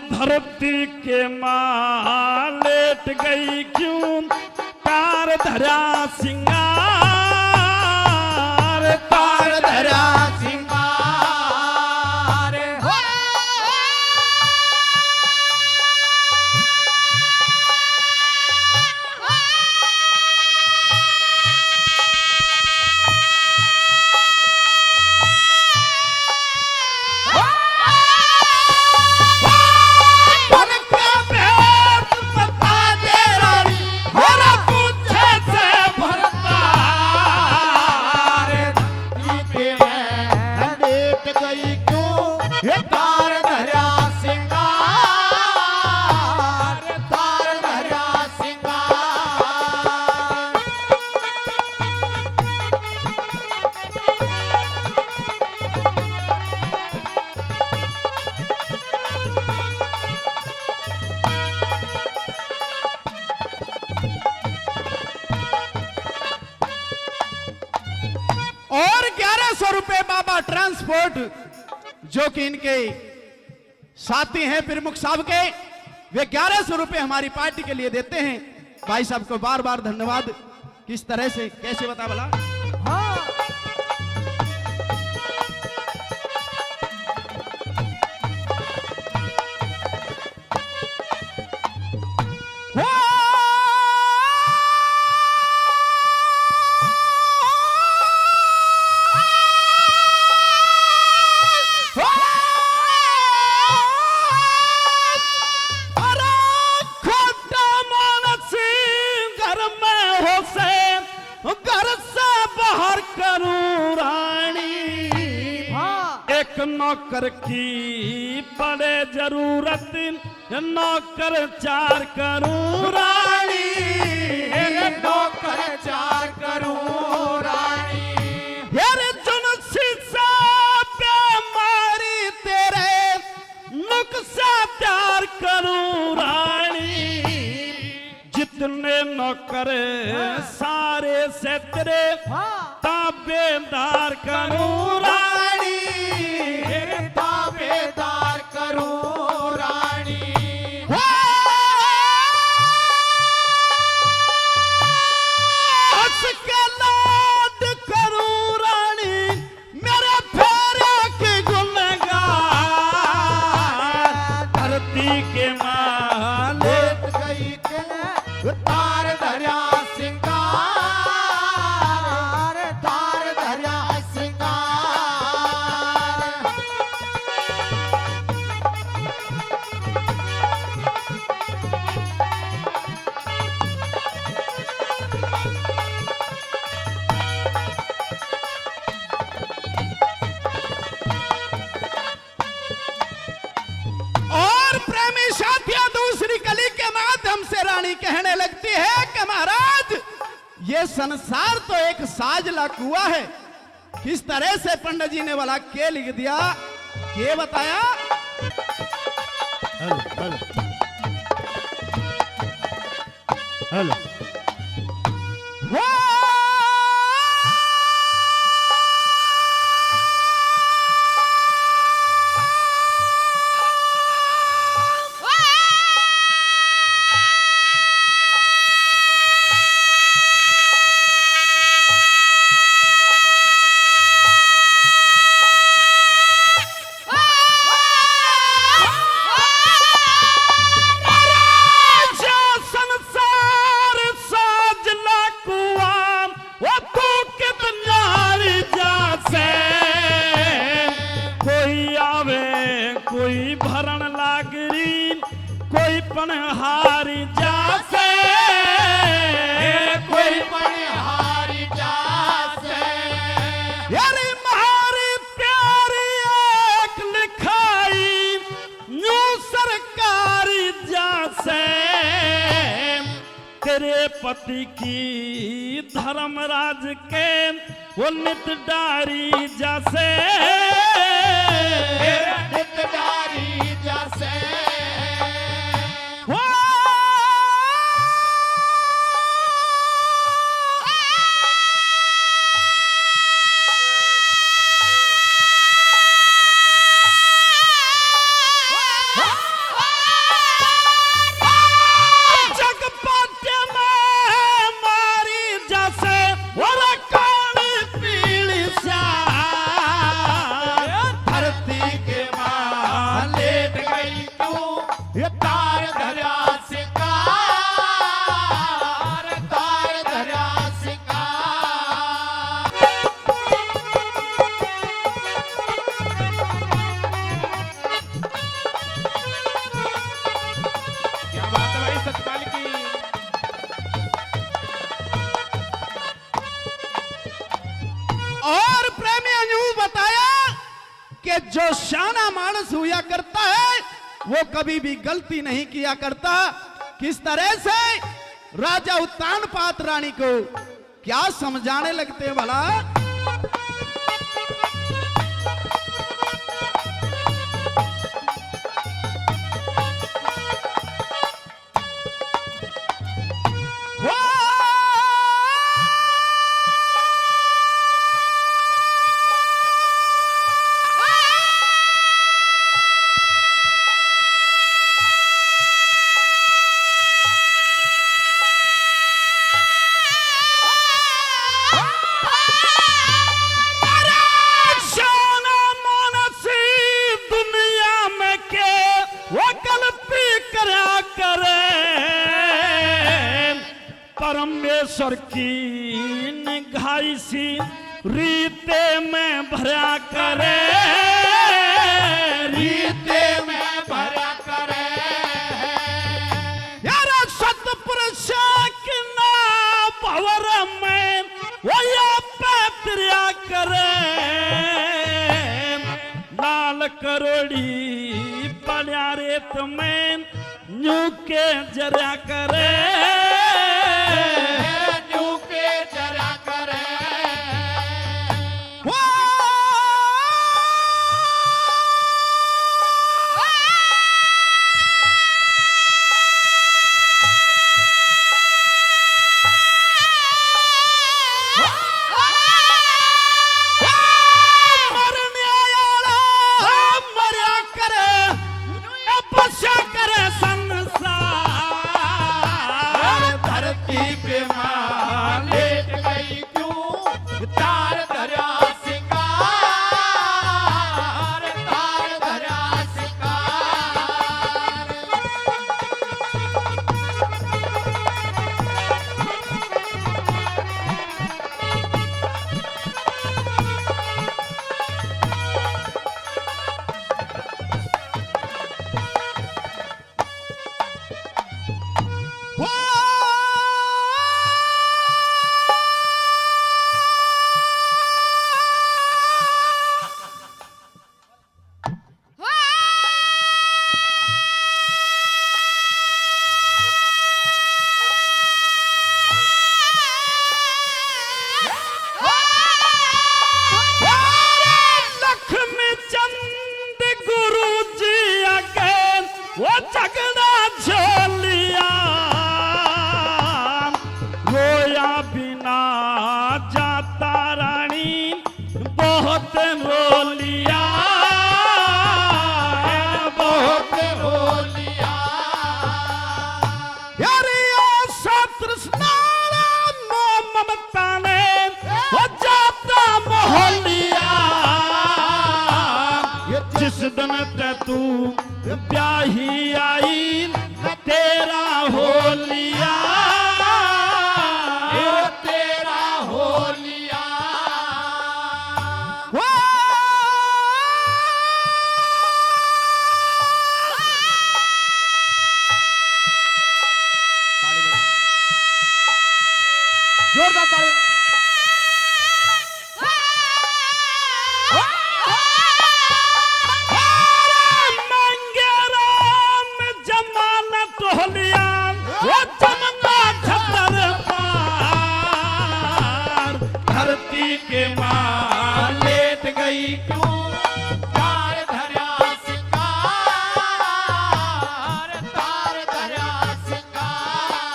धरती के माँ लेट गई क्यों तार धरा सिंगार तार धरा सिंगार और 1100 रुपए बाबा ट्रांसपोर्ट जो कि इनके साथी हैं प्रमुख साहब के, वे 1100 रुपए हमारी पार्टी के लिए देते हैं। भाई साहब को बार बार धन्यवाद। किस तरह से कैसे बता भला। नौकर की पड़े जरूरत नौकर चार करूं रानी नौकर चार करूं रानी यार जुनसी सा मारी तेरे नुक्सा प्यार करूं रानी जितने नौकर सारे से तेरे ताबेदार करूं रानी ताबेदार करूं रानी हंस के लाड करूं रानी मेरे फेरे की गुनहगार धरती के माँ लेट गई तार धरा सिंगार तार धरा सिंगार और प्रेमी साथियों, दूसरी कली के माध्यम से रानी कहने लगती है कि महाराज ये संसार तो एक साजला कुआ है। किस तरह से पंडित जी ने वाला के लिख दिया, के बताया। हेलो हेलो हेलो संसार पति की धर्मराज के वो नित डारी जैसे हितधारी जैसे हो जगपाट्य में मारी जैसे और काली पीली श्याम धरती के मां लेट गई तू ये तार धरा शिकार तार धरा शिकार क्या बात है भाई सतपाल की और प्रेमी यूं बताया कि जो शाना मानस हुआ करता है वो कभी भी गलती नहीं किया करता। किस तरह से राजा उत्तानपाद रानी को क्या समझाने लगते हैं भला। शाना मानसी दुनिया में के वो गलती करा करे परमेश्वर की निगाही सी रीते में भरा करे रीते में भरा करे यार सतपुरुष की ना भवर में वो या पैत्रिया करे लाल करोड़ी पड़ा रेत में न्यू के जरा करे न्यू के जरा करे मरने आला मरिया करे अपशा करे संसार धरती पे मां लेट गई क्यों तार धरा शिकार तार धरा शिकार लक्ष्मी चंद गुरु जी आगे वो झगड़ा झोलिया रोया बिना जाता रानी बहुत रोलिया बहुत रो लिया यार ये सतृष्णा मोह ममता ने वो जाता मोहलिया जिस दिन ते तू ब्याही आई तेरा हो लिया तेरा हो लिया जोरदार ताली मंगेरा धरती के माँ लेट गई क्यों तार धरा सिंगार तार धरा सिंगार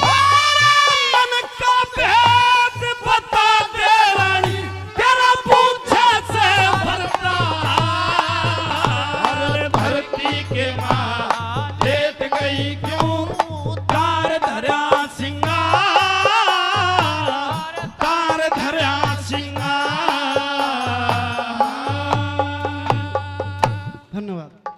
मन का भेद बता दे रानी तेरा पूछे से भरता अरे धरती के माँ लेट गई क्यों तार धरा सिंगार तार धरा सिंगार। धन्यवाद।